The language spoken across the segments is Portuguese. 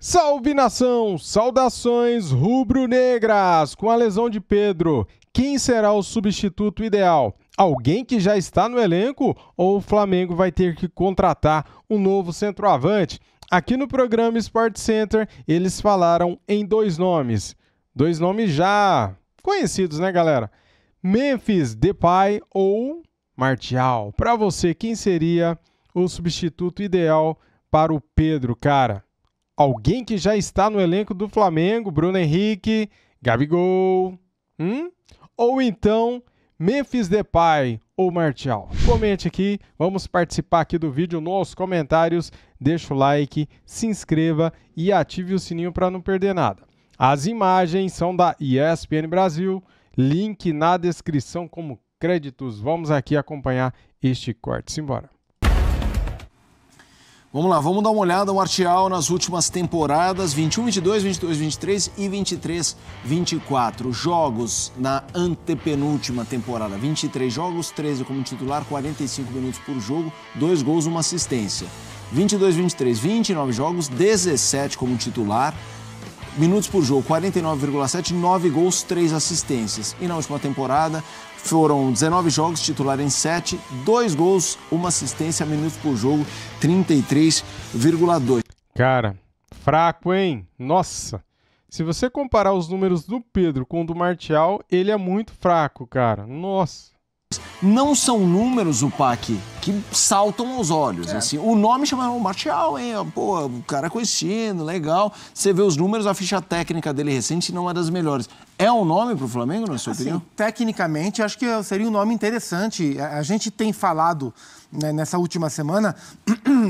Salve nação! Saudações rubro-negras! Com a lesão de Pedro, quem será o substituto ideal? Alguém que já está no elenco ou o Flamengo vai ter que contratar um novo centroavante? Aqui no programa Sport Center, eles falaram em dois nomes já conhecidos, né, galera? Memphis Depay ou Martial. Para você, quem seria o substituto ideal para o Pedro, cara? Alguém que já está no elenco do Flamengo, Bruno Henrique, Gabigol, ou então Memphis Depay ou Martial? Comente aqui, vamos participar aqui do vídeo nos comentários, deixa o like, se inscreva e ative o sininho para não perder nada. As imagens são da ESPN Brasil, link na descrição como créditos. Vamos aqui acompanhar este corte, simbora. Vamos lá, vamos dar uma olhada no Martial nas últimas temporadas, 21-22, 22-23 e 23-24. Jogos na antepenúltima temporada, 23 jogos, 13 como titular, 45 minutos por jogo, 2 gols, 1 assistência. 22-23, 29 jogos, 17 como titular, minutos por jogo, 49,7, 9 gols, 3 assistências. E na última temporada foram 19 jogos, titular em 7, 2 gols, 1 assistência, minutos por jogo, 33,2. Cara, fraco, hein? Nossa, se você comparar os números do Pedro com o do Martial, ele é muito fraco, cara. Nossa. Não são números, o PAC, que saltam aos olhos. Assim, o nome chama Martial, hein? Pô, o cara é conhecido, legal. Você vê os números, a ficha técnica dele recente não é das melhores. É um nome para o Flamengo, na sua opinião? Tecnicamente, acho que seria um nome interessante. A gente tem falado, né, nessa última semana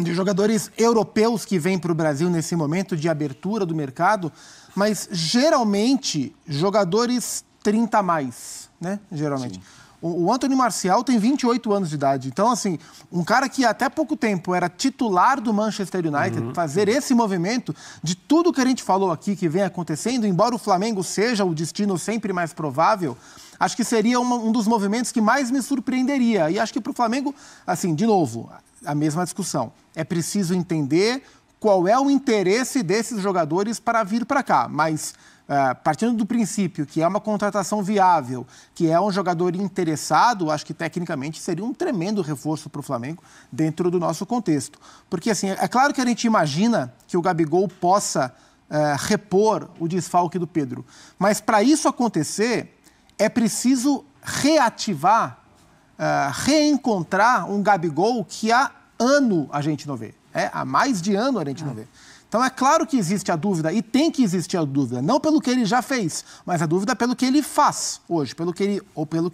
de jogadores europeus que vêm para o Brasil nesse momento de abertura do mercado, mas geralmente jogadores 30 a mais, né? Geralmente. Sim. O Anthony Martial tem 28 anos de idade. Então, assim, um cara que até pouco tempo era titular do Manchester United, fazer esse movimento de tudo que a gente falou aqui que vem acontecendo, embora o Flamengo seja o destino sempre mais provável, acho que seria um dos movimentos que mais me surpreenderia. E acho que para o Flamengo, assim, de novo, a mesma discussão. É preciso entender qual é o interesse desses jogadores para vir para cá, mas partindo do princípio que é uma contratação viável, que é um jogador interessado, acho que tecnicamente seria um tremendo reforço para o Flamengo dentro do nosso contexto. Porque, assim, é claro que a gente imagina que o Gabigol possa repor o desfalque do Pedro, mas para isso acontecer, é preciso reativar, reencontrar um Gabigol que há ano a gente não vê. Há mais de ano a gente não vê. Então, é claro que existe a dúvida, e tem que existir a dúvida, não pelo que ele já fez, mas a dúvida pelo que ele faz hoje, pelo que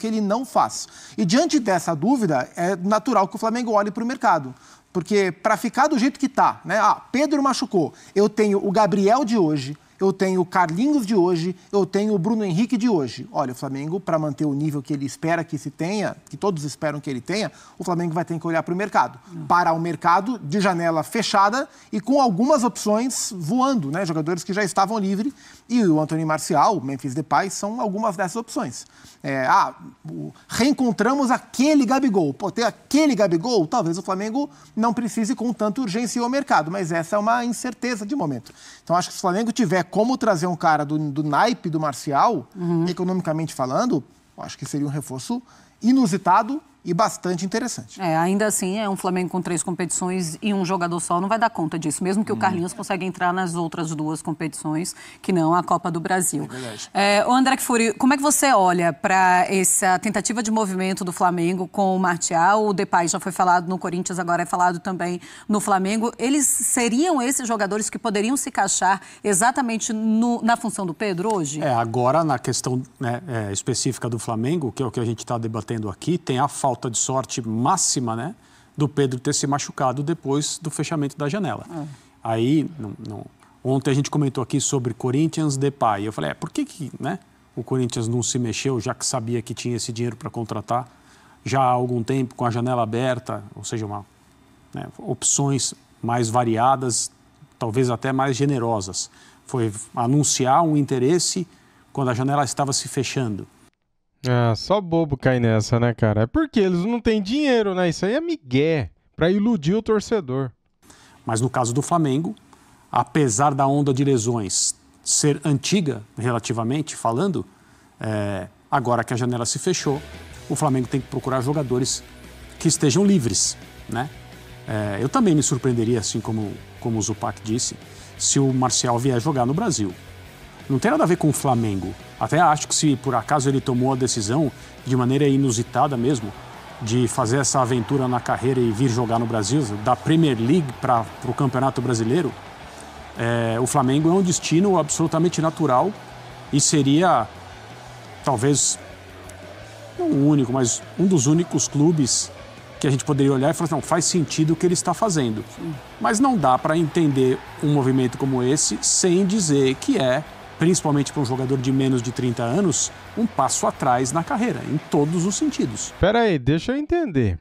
ele não faz. E diante dessa dúvida, é natural que o Flamengo olhe para o mercado. Porque para ficar do jeito que está, né? Pedro machucou, eu tenho o Gabriel de hoje, eu tenho o Carlinhos de hoje, eu tenho o Bruno Henrique de hoje. Olha, o Flamengo, para manter o nível que ele espera que se tenha, que todos esperam que ele tenha, o Flamengo vai ter que olhar para o mercado. Para o mercado de janela fechada e com algumas opções voando, né? Jogadores que já estavam livres. E o Anthony Martial, o Memphis Depay, são algumas dessas opções. Reencontramos aquele Gabigol. Pô, ter aquele Gabigol, talvez o Flamengo não precise com tanta urgência ir ao mercado, mas essa é uma incerteza de momento. Então, acho que se o Flamengo tiver como trazer um cara do naipe do Martial, economicamente falando, acho que seria um reforço inusitado e bastante interessante. Ainda assim, é um Flamengo com 3 competições e um jogador só não vai dar conta disso, mesmo que o Carlinhos consiga entrar nas outras 2 competições, que não a Copa do Brasil. O André Kfouri, como é que você olha para essa tentativa de movimento do Flamengo com o Martial? O Depay já foi falado no Corinthians, agora é falado também no Flamengo. Eles seriam esses jogadores que poderiam se encaixar exatamente na função do Pedro hoje? Agora, na questão, né, específica do Flamengo, que é o que a gente está debatendo aqui, tem a falta de sorte máxima, né, do Pedro ter se machucado depois do fechamento da janela. Aí, ontem a gente comentou aqui sobre Corinthians, Depay. Eu falei, por que né, o Corinthians não se mexeu, já que sabia que tinha esse dinheiro para contratar já há algum tempo, com a janela aberta, ou seja, opções mais variadas, talvez até mais generosas. Foi anunciar um interesse quando a janela estava se fechando. Só bobo cai nessa, né, cara? É porque eles não têm dinheiro, né? Isso aí é migué, pra iludir o torcedor. Mas no caso do Flamengo, apesar da onda de lesões ser antiga, relativamente falando, agora que a janela se fechou, o Flamengo tem que procurar jogadores que estejam livres, né? Eu também me surpreenderia, assim como o Zupac disse, se o Martial vier jogar no Brasil. Não tem nada a ver com o Flamengo. Até acho que se por acaso ele tomou a decisão, de maneira inusitada mesmo, de fazer essa aventura na carreira e vir jogar no Brasil, da Premier League para o Campeonato Brasileiro, o Flamengo é um destino absolutamente natural e seria, talvez, não o único, mas um dos únicos clubes que a gente poderia olhar e falar, não, faz sentido o que ele está fazendo. Sim. Mas não dá para entender um movimento como esse sem dizer que principalmente para um jogador de menos de 30 anos, um passo atrás na carreira, em todos os sentidos. Pera aí, deixa eu entender.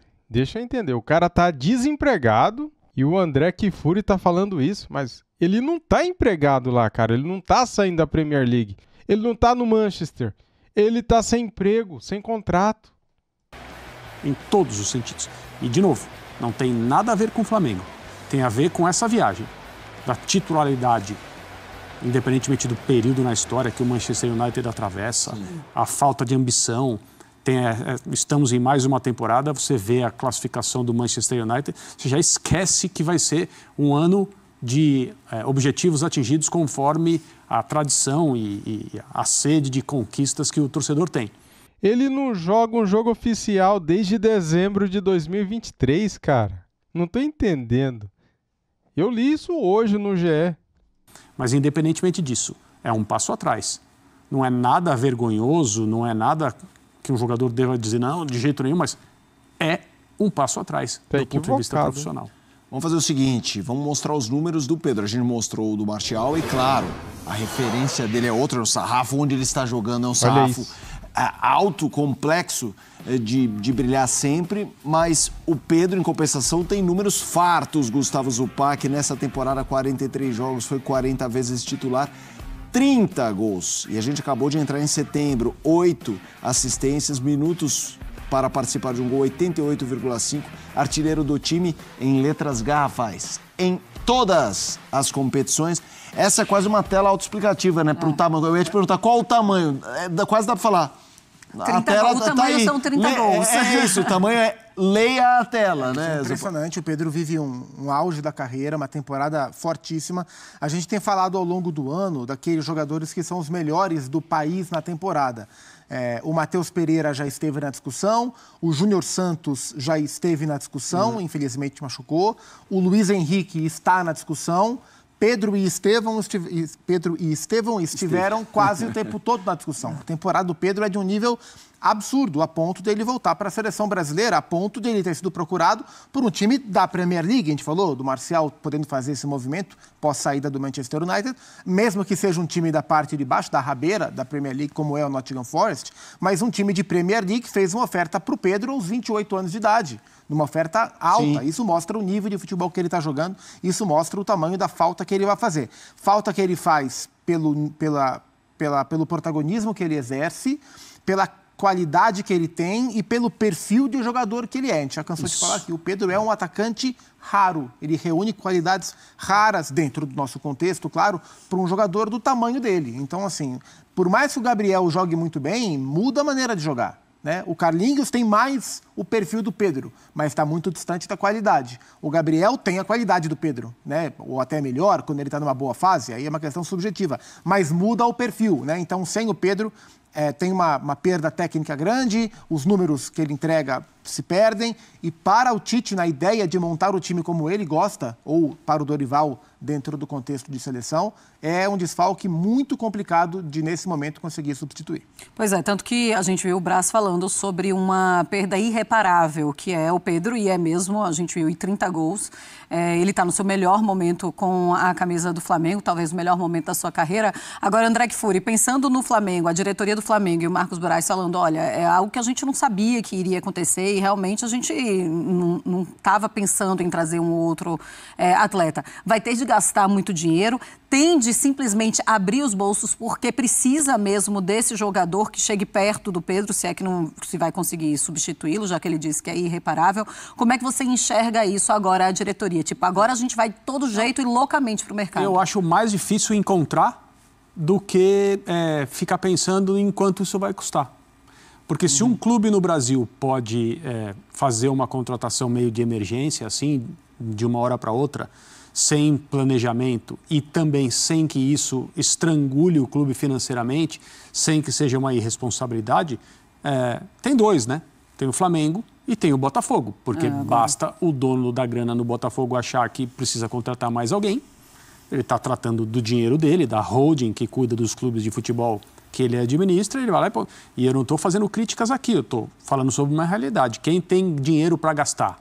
O cara tá desempregado e o André Kfouri tá falando isso, mas ele não tá empregado lá, cara. Ele não tá saindo da Premier League. Ele não tá no Manchester. Ele tá sem emprego, sem contrato. Em todos os sentidos. E, de novo, não tem nada a ver com o Flamengo. Tem a ver com essa viagem, da titularidade, independentemente do período na história que o Manchester United atravessa, a falta de ambição. Estamos em mais uma temporada, você vê a classificação do Manchester United, você já esquece que vai ser um ano de objetivos atingidos conforme a tradição e a sede de conquistas que o torcedor tem. Ele não joga um jogo oficial desde dezembro de 2023, cara. Não tô entendendo. Eu li isso hoje no GE. Mas independentemente disso, é um passo atrás. Não é nada vergonhoso, não é nada que um jogador deva dizer, não, de jeito nenhum, mas é um passo atrás do ponto de vista profissional. Vamos fazer o seguinte, vamos mostrar os números do Pedro. A gente mostrou o do Martial e, claro, a referência dele é outra, o sarrafo onde ele está jogando é um sarrafo alto, complexo de brilhar sempre, mas o Pedro, em compensação, tem números fartos, Gustavo Zupac, nessa temporada, 43 jogos, foi 40 vezes titular, 30 gols. E a gente acabou de entrar em setembro, 8 assistências, minutos para participar de um gol, 88,5, artilheiro do time em letras garrafais, em todas as competições. Essa é quase uma tela autoexplicativa, né, para o tamanho. Eu ia te perguntar qual o tamanho, quase dá para falar. A tela o tamanho são 30 gols. É isso, o tamanho leia a tela, né? É impressionante, o Pedro vive um auge da carreira, uma temporada fortíssima. A gente tem falado ao longo do ano daqueles jogadores que são os melhores do país na temporada. O Matheus Pereira já esteve na discussão, o Júnior Santos já esteve na discussão, infelizmente machucou, o Luiz Henrique está na discussão, Pedro e Estevão estiveram quase o tempo todo na discussão. A temporada do Pedro é de um nível absurdo, a ponto dele voltar para a seleção brasileira, a ponto dele ter sido procurado por um time da Premier League. A gente falou do Martial podendo fazer esse movimento pós-saída do Manchester United, mesmo que seja um time da parte de baixo, da rabeira da Premier League, como é o Nottingham Forest, mas um time de Premier League fez uma oferta para o Pedro aos 28 anos de idade, numa oferta alta. Sim. Isso mostra o nível de futebol que ele está jogando, isso mostra o tamanho da falta que ele vai fazer. Falta que ele faz pelo protagonismo que ele exerce, pela qualidade que ele tem e pelo perfil de jogador que ele é. A gente já cansou de falar aqui. O Pedro é um atacante raro. Ele reúne qualidades raras dentro do nosso contexto, claro, para um jogador do tamanho dele. Então, assim, por mais que o Gabriel jogue muito bem, muda a maneira de jogar, né? O Carlinhos tem mais o perfil do Pedro, mas está muito distante da qualidade. O Gabriel tem a qualidade do Pedro, né? Ou até melhor, quando ele está numa boa fase, aí é uma questão subjetiva. Mas muda o perfil, né? Então, sem o Pedro, tem uma perda técnica grande, os números que ele entrega se perdem, e para o Tite, na ideia de montar o time como ele gosta, ou para o Dorival, dentro do contexto de seleção, é um desfalque muito complicado de, nesse momento, conseguir substituir. Pois é, tanto que a gente viu o Braz falando sobre uma perda irreparável, que é o Pedro, e é mesmo, a gente viu, 30 gols. Ele está no seu melhor momento com a camisa do Flamengo, talvez o melhor momento da sua carreira. Agora, André Kfouri, pensando no Flamengo, a diretoria do Flamengo e o Marcos Braz falando, olha, é algo que a gente não sabia que iria acontecer e realmente a gente não estava pensando em trazer um outro atleta. Vai ter de gastar muito dinheiro, tem de simplesmente abrir os bolsos porque precisa mesmo desse jogador que chegue perto do Pedro, se é que não se vai conseguir substituí-lo, já que ele disse que é irreparável. Como é que você enxerga isso agora, a diretoria? Tipo, agora a gente vai de todo jeito e loucamente para o mercado. Eu acho mais difícil encontrar do que ficar pensando em quanto isso vai custar. Porque se um clube no Brasil pode fazer uma contratação meio de emergência, assim, de uma hora para outra, sem planejamento e também sem que isso estrangule o clube financeiramente, sem que seja uma irresponsabilidade, tem dois, né? Tem o Flamengo e tem o Botafogo, porque basta o dono da grana no Botafogo achar que precisa contratar mais alguém. Ele está tratando do dinheiro dele, da holding que cuida dos clubes de futebol que ele administra, ele vai lá e eu não estou fazendo críticas aqui, eu estou falando sobre uma realidade. Quem tem dinheiro para gastar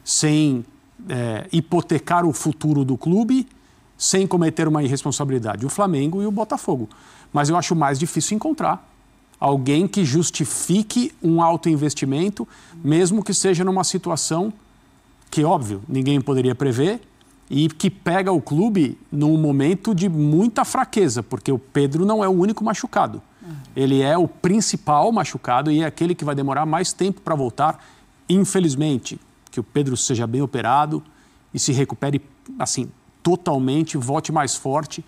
sem hipotecar o futuro do clube, sem cometer uma irresponsabilidade? O Flamengo e o Botafogo. Mas eu acho mais difícil encontrar alguém que justifique um alto investimento, mesmo que seja numa situação que, óbvio, ninguém poderia prever, e que pega o clube num momento de muita fraqueza, porque o Pedro não é o único machucado. Ele é o principal machucado e é aquele que vai demorar mais tempo para voltar. Infelizmente, que o Pedro seja bem operado e se recupere assim totalmente, volte mais forte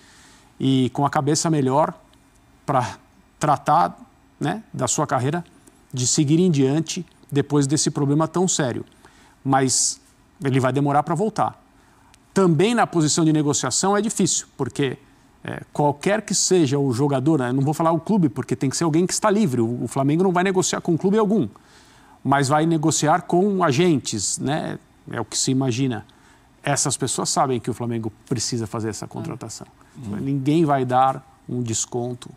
e com a cabeça melhor para tratar, né, da sua carreira, de seguir em diante depois desse problema tão sério. Mas ele vai demorar para voltar. Também na posição de negociação é difícil, porque qualquer que seja o jogador, né, não vou falar o clube, porque tem que ser alguém que está livre. O Flamengo não vai negociar com clube algum, mas vai negociar com agentes, né? É o que se imagina. Essas pessoas sabem que o Flamengo precisa fazer essa contratação. Ninguém vai dar um desconto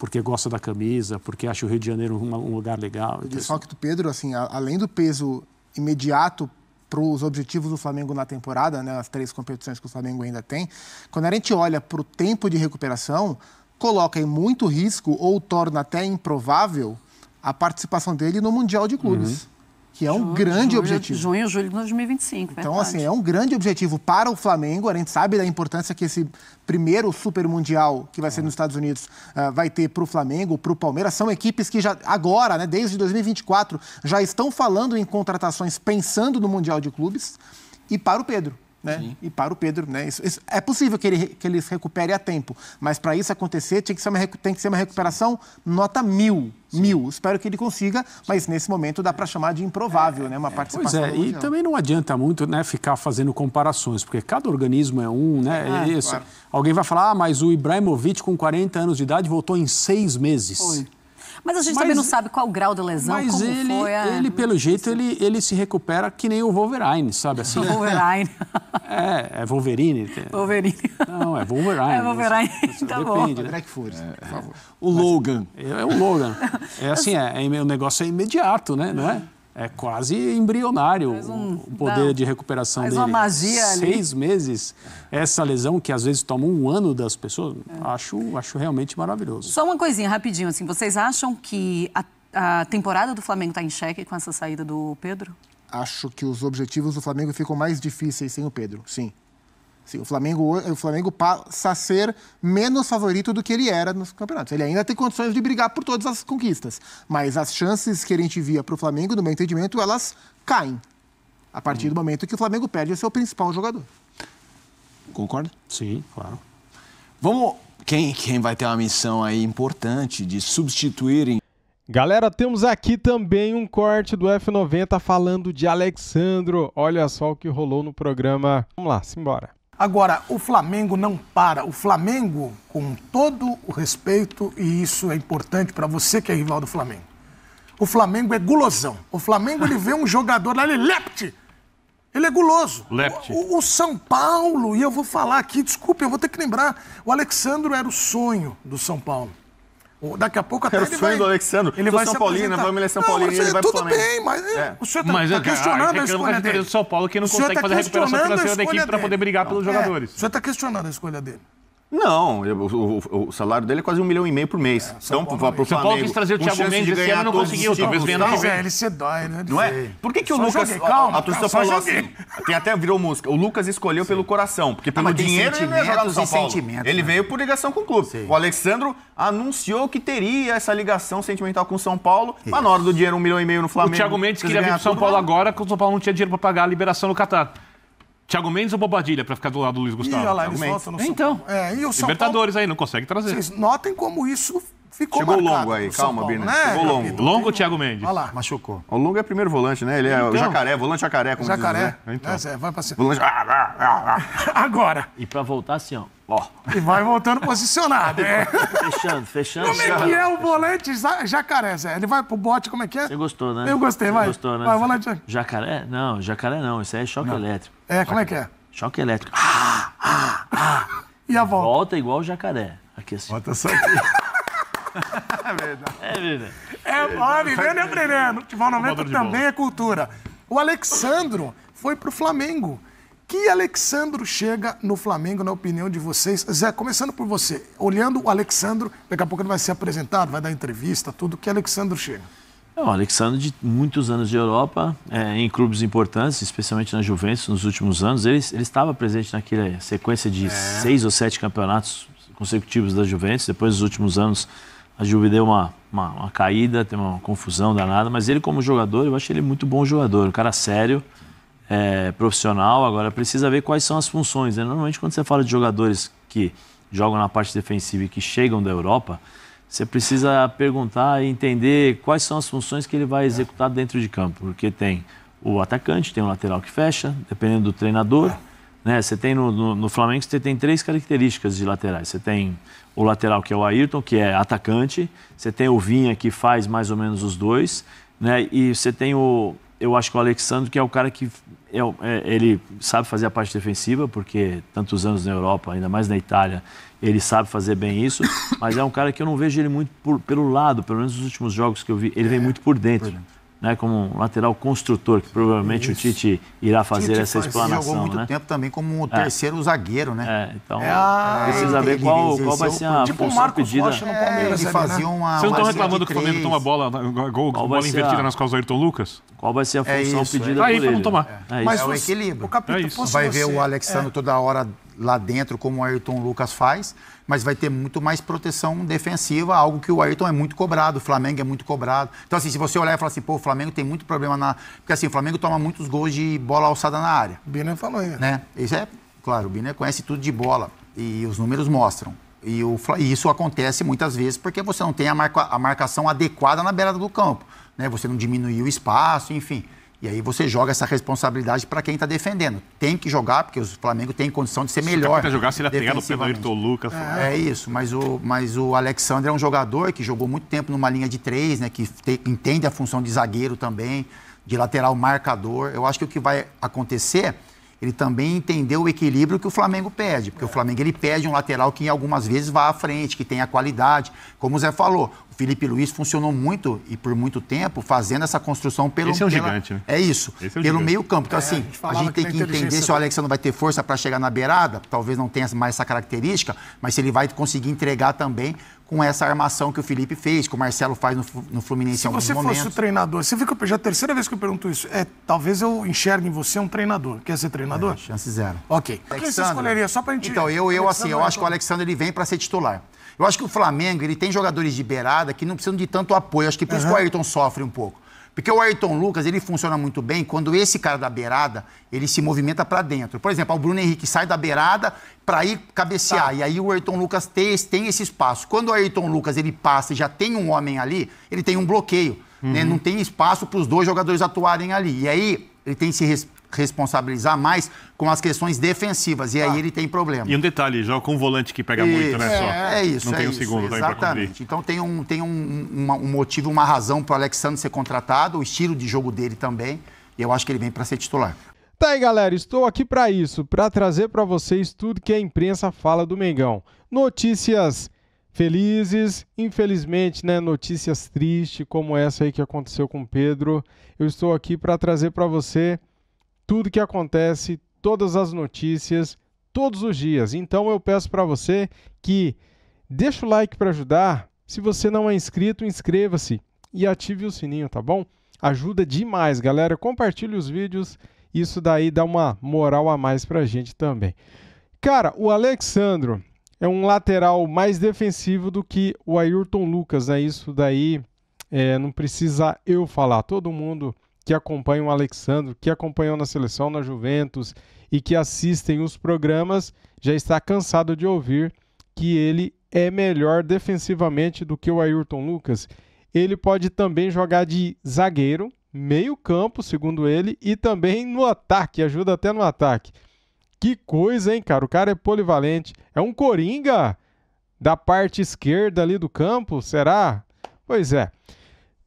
porque gosta da camisa, porque acha o Rio de Janeiro um lugar legal. O desfalque do Pedro, assim, além do peso imediato para os objetivos do Flamengo na temporada, né, as 3 competições que o Flamengo ainda tem, quando a gente olha para o tempo de recuperação, coloca em muito risco ou torna até improvável a participação dele no Mundial de Clubes, que é um grande objetivo. Junho, julho de 2025, então, assim, é um grande objetivo para o Flamengo. A gente sabe da importância que esse primeiro Super Mundial, que vai ser nos Estados Unidos, vai ter para o Flamengo, para o Palmeiras. São equipes que já agora, né, desde 2024, já estão falando em contratações pensando no Mundial de Clubes. E para o Pedro, né? E para o Pedro, né? Isso é possível que ele se recupere a tempo, mas para isso acontecer tem que ser uma recuperação nota 1000. Espero que ele consiga, mas nesse momento dá para chamar de improvável, né? Uma participação. Pois e também não adianta muito, né, ficar fazendo comparações, porque cada organismo é um, né? Claro. Alguém vai falar, mas o Ibrahimovic com 40 anos de idade voltou em 6 meses. Foi. Mas a gente também não sabe qual o grau da lesão, mas como ele, pelo jeito, ele se recupera que nem o Wolverine, sabe assim? O Wolverine. É Wolverine. Wolverine. Não, é Wolverine. É Wolverine, tá bom. Depende, né? Por favor. O Logan. É o Logan. É assim, o negócio é imediato, né? Não é? É quase embrionário o poder de recuperação dele. Faz uma magia ali. 6 meses, essa lesão que às vezes toma 1 ano das pessoas, acho realmente maravilhoso. Só uma coisinha, rapidinho, assim, vocês acham que a temporada do Flamengo está em xeque com essa saída do Pedro? Acho que os objetivos do Flamengo ficam mais difíceis sem o Pedro, sim. Sim, o Flamengo passa a ser menos favorito do que ele era nos campeonatos. Ele ainda tem condições de brigar por todas as conquistas, mas as chances que a gente via para o Flamengo, no meu entendimento, elas caem a partir do momento que o Flamengo perde o seu principal jogador. Concorda? Sim, claro. Vamos... Quem vai ter uma missão aí importante de substituir... Galera, temos aqui também um corte do F90 falando de Alexandro. Olha só o que rolou no programa. Vamos lá, simbora. Agora, o Flamengo não para. O Flamengo, com todo o respeito, e isso é importante para você que é rival do Flamengo, o Flamengo é gulosão. O Flamengo, ele vê um jogador lá, ele lepte. Ele é guloso. O São Paulo, e eu vou falar aqui, desculpe, eu vou ter que lembrar, o Alexandro era o sonho do São Paulo. Daqui a pouco até ele vai... Era o sonho do Alexandro. Ele vai São Paulino, vai São Paulino e ele vai pro Flamengo. Tudo bem, mas o senhor está questionando a escolha dele. Do São Paulo que não consegue fazer a recuperação financeira da equipe para poder brigar pelos jogadores. O senhor está questionando a escolha dele. Não, o salário dele é quase 1,5 milhão por mês. Então, pro Flamengo... São Paulo quis trazer o Thiago Mendes esse ano e não conseguiu. Talvez venha no que vem. Ele se dói, né? Não é? Por que o Lucas... Calma, a torcida falou assim... Tem até virou música. O Lucas escolheu pelo coração. Porque pelo dinheiro ele não ia jogar no São Paulo. Ele veio por ligação com o clube. O Alexandro anunciou que teria essa ligação sentimental com o São Paulo. Mas na hora do dinheiro, 1,5 milhão no Flamengo... O Thiago Mendes queria vir pro São Paulo agora, porque o São Paulo não tinha dinheiro para pagar a liberação no Catar. Thiago Mendes ou Bobadilha para ficar do lado do Luiz Gustavo? Olha lá, eles voltam no São Então, Paulo. E o São Libertadores Paulo, aí, não consegue trazer. vocês notem como isso ficou Chegou marcado longo aí, no São calma, Paulo, Bina. né? Chegou longo. Longo ou Thiago Mendes? Olha lá. Machucou. O Longo é primeiro volante, né? Ele é o jacaré, volante jacaré, como Jacaré. diz, né? Então. Zé, vai pra cima. Volante... Agora. E pra voltar assim, ó. E vai voltando posicionado. Fechando. Como é que é o volante jacaré, Zé? Ele vai pro bote, como é que é? Você gostou, né? Eu gostei, vai. Gostou, né? Vai, volante. Jacaré? Não, jacaré não. Isso aí é choque elétrico. Como é que é? Choque elétrico. E a volta? Volta igual o jacaré. Aqui assim. Bota só aqui. É verdade. Vivendo e aprendendo. Futebol 90 também é cultura. O Alexandro foi pro Flamengo. Que Alexandro chega no Flamengo, na opinião de vocês? Zé, começando por você. Olhando o Alexandro, daqui a pouco ele vai ser apresentado, vai dar entrevista, tudo. Que Alexandro chega? O Alexandre, de muitos anos de Europa, em clubes importantes, especialmente na Juventus, nos últimos anos, ele estava presente naquela sequência de 6 ou 7 campeonatos consecutivos da Juventus. Depois, nos últimos anos, a Juve deu uma caída, tem uma confusão danada, mas ele, como jogador, eu acho ele muito bom jogador, um cara sério, profissional. Agora, precisa ver quais são as funções, né? Normalmente, quando você fala de jogadores que jogam na parte defensiva e que chegam da Europa, você precisa perguntar e entender quais são as funções que ele vai executar dentro de campo. Porque tem o atacante, tem o lateral que fecha, dependendo do treinador. Né? Você tem no Flamengo, você tem 3 características de laterais. Você tem o lateral, que é o Ayrton, que é atacante. Você tem o Vinha, que faz mais ou menos os dois. Né? E você tem eu acho que o Alexandre, que é o cara que ele sabe fazer a parte defensiva, porque tantos anos na Europa, ainda mais na Itália, ele sabe fazer bem isso, mas é um cara que eu não vejo ele muito pelo lado, pelo menos nos últimos jogos que eu vi, ele vem muito por dentro. Né, como um lateral construtor, que provavelmente o Tite irá fazer essa explanação. Jogou muito tempo também como terceiro zagueiro, né? Então, precisa ver qual vai ser a função pedida. Ele fazia uma... Vocês não estão reclamando que o Flamengo toma bola invertida nas costas do Ayrton Lucas? Qual vai ser a função pedida por ele? Para não tomar. Mas é o equilíbrio. Vai ver o Alexandre toda hora lá dentro, como o Ayrton Lucas faz, mas vai ter muito mais proteção defensiva, algo que o Ayrton é muito cobrado, o Flamengo é muito cobrado. Então, assim, se você olhar e falar assim, pô, o Flamengo tem muito problema na... Porque, assim, o Flamengo toma muitos gols de bola alçada na área. O Bina falou isso. Né? Isso é, claro, o Bina conhece tudo de bola e os números mostram. E isso acontece muitas vezes porque você não tem a marcação adequada na beirada do campo, né? Você não diminuiu o espaço, enfim. E aí você joga essa responsabilidade para quem está defendendo. Tem que jogar, porque o Flamengo tem condição de ser melhor. Se jogar, se ele pegar no pé do Ayrton Lucas. É isso, mas o Alexandre é um jogador que jogou muito tempo numa linha de 3, né? Que entende a função de zagueiro também, de lateral marcador. Eu acho que o que vai acontecer, ele também entendeu o equilíbrio que o Flamengo pede. Porque o Flamengo ele pede um lateral que algumas vezes vá à frente, que tenha qualidade. Como o Zé falou, o Felipe Luiz funcionou muito e por muito tempo fazendo essa construção pelo... Esse é um gigante, né? É isso, pelo meio campo. Então, assim, a gente tem que entender se o Alexandre vai ter força para chegar na beirada, talvez não tenha mais essa característica, mas se ele vai conseguir entregar também com essa armação que o Felipe fez, que o Marcelo faz no Fluminense em alguns momentos. Se você fosse o treinador, você fica, já é a terceira vez que eu pergunto isso, talvez eu enxergue em você um treinador. Quer ser treinador? Chance zero. Ok. Quem você escolheria? Só pra gente... Então, eu acho que o Alexandre ele vem para ser titular. Eu acho que o Flamengo, ele tem jogadores de beirada que não precisam de tanto apoio. Acho que por isso que o Ayrton sofre um pouco. Porque o Ayrton Lucas, ele funciona muito bem quando esse cara da beirada, ele se movimenta para dentro. Por exemplo, o Bruno Henrique sai da beirada para ir cabecear. Tá. E aí o Ayrton Lucas tem esse espaço. Quando o Ayrton Lucas, ele passa e já tem um homem ali, ele tem um bloqueio. Né? Não tem espaço para os dois jogadores atuarem ali. E aí ele tem que se responsabilizar mais com as questões defensivas. E aí ele tem problema. E um detalhe, joga com um volante que pega muito, né? É isso. Não tem um segundo também para cobrir. Então tem um motivo, uma razão para o Alexandre ser contratado, o estilo de jogo dele também. E eu acho que ele vem para ser titular. Tá aí, galera, estou aqui para isso, para trazer para vocês tudo que a imprensa fala do Mengão. Notícias felizes, infelizmente, né, notícias tristes, como essa aí que aconteceu com o Pedro. Eu estou aqui para trazer para você tudo que acontece, todas as notícias, todos os dias. Então eu peço para você que deixa o like para ajudar. Se você não é inscrito, inscreva-se e ative o sininho, tá bom? Ajuda demais, galera. Compartilhe os vídeos. Isso daí dá uma moral a mais pra gente também. Cara, o Alexandro é um lateral mais defensivo do que o Ayrton Lucas, né? Isso daí não precisa eu falar. Todo mundo que acompanha o Alexandro, que acompanhou na seleção, na Juventus e que assistem os programas, já está cansado de ouvir que ele é melhor defensivamente do que o Ayrton Lucas. Ele pode também jogar de zagueiro, meio campo, segundo ele, e também no ataque, ajuda até no ataque. Que coisa, hein, cara? O cara é polivalente. É um coringa da parte esquerda ali do campo, será? Pois é.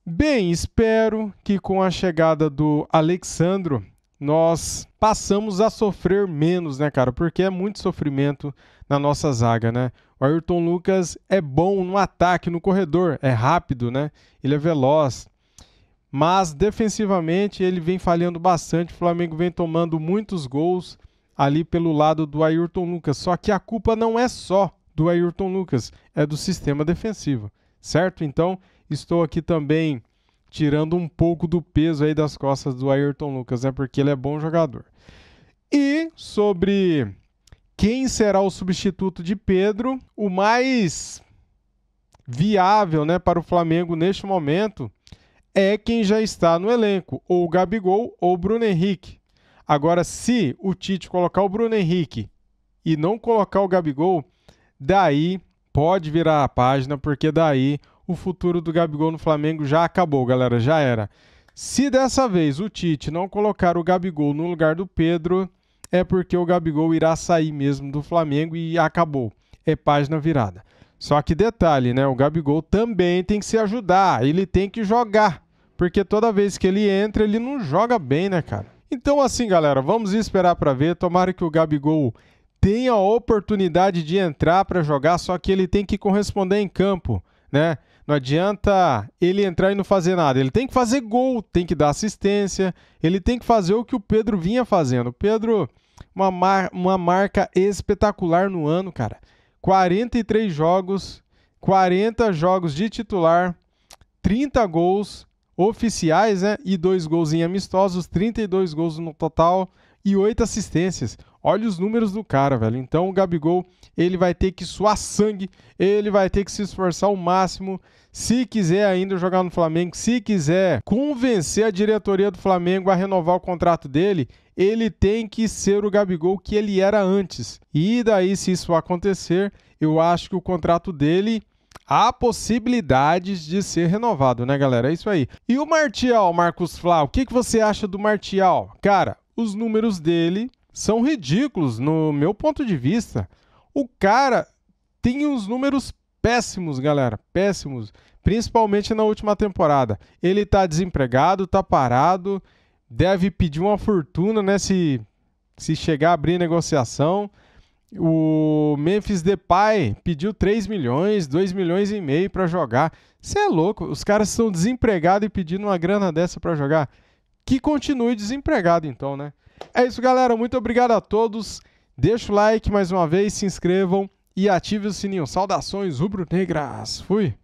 Bem, espero que com a chegada do Alexandro, nós passamos a sofrer menos, né, cara? Porque é muito sofrimento na nossa zaga, né? O Ayrton Lucas é bom no ataque, no corredor, é rápido, né? Ele é veloz. Mas defensivamente ele vem falhando bastante, o Flamengo vem tomando muitos gols ali pelo lado do Ayrton Lucas. Só que a culpa não é só do Ayrton Lucas, é do sistema defensivo, certo? Então, estou aqui também tirando um pouco do peso aí das costas do Ayrton Lucas, né? Porque ele é bom jogador. E sobre quem será o substituto de Pedro, o mais viável, né, para o Flamengo neste momento é quem já está no elenco, ou o Gabigol ou o Bruno Henrique. Agora, se o Tite colocar o Bruno Henrique e não colocar o Gabigol, daí pode virar a página, porque daí o futuro do Gabigol no Flamengo já acabou, galera, já era. Se dessa vez o Tite não colocar o Gabigol no lugar do Pedro, é porque o Gabigol irá sair mesmo do Flamengo e acabou. É página virada. Só que detalhe, né? O Gabigol também tem que se ajudar, ele tem que jogar, porque toda vez que ele entra, ele não joga bem, né, cara? Então assim, galera, vamos esperar para ver. Tomara que o Gabigol tenha a oportunidade de entrar para jogar, só que ele tem que corresponder em campo, né? Não adianta ele entrar e não fazer nada. Ele tem que fazer gol, tem que dar assistência, ele tem que fazer o que o Pedro vinha fazendo. O Pedro, uma marca espetacular no ano, cara. 43 jogos, 40 jogos de titular, 30 gols oficiais, né? E 2 gols em amistosos, 32 gols no total e 8 assistências. Olha os números do cara, velho. Então o Gabigol, ele vai ter que suar sangue, ele vai ter que se esforçar ao máximo, se quiser ainda jogar no Flamengo, se quiser convencer a diretoria do Flamengo a renovar o contrato dele, ele tem que ser o Gabigol que ele era antes. E daí, se isso acontecer, eu acho que o contrato dele há possibilidades de ser renovado, né, galera? É isso aí. E o Martial, Marcos Flá, o que você acha do Martial? Cara, os números dele são ridículos no meu ponto de vista. O cara tem uns números péssimos, galera, péssimos, principalmente na última temporada. Ele tá desempregado, tá parado, deve pedir uma fortuna, né, se chegar a abrir negociação. O Memphis Depay pediu 3 milhões, 2 milhões e meio para jogar. Você é louco, os caras estão desempregados e pedindo uma grana dessa para jogar. Que continue desempregado então, né? É isso, galera. Muito obrigado a todos. Deixa o like mais uma vez, se inscrevam e ative o sininho. Saudações rubro-negras. Fui!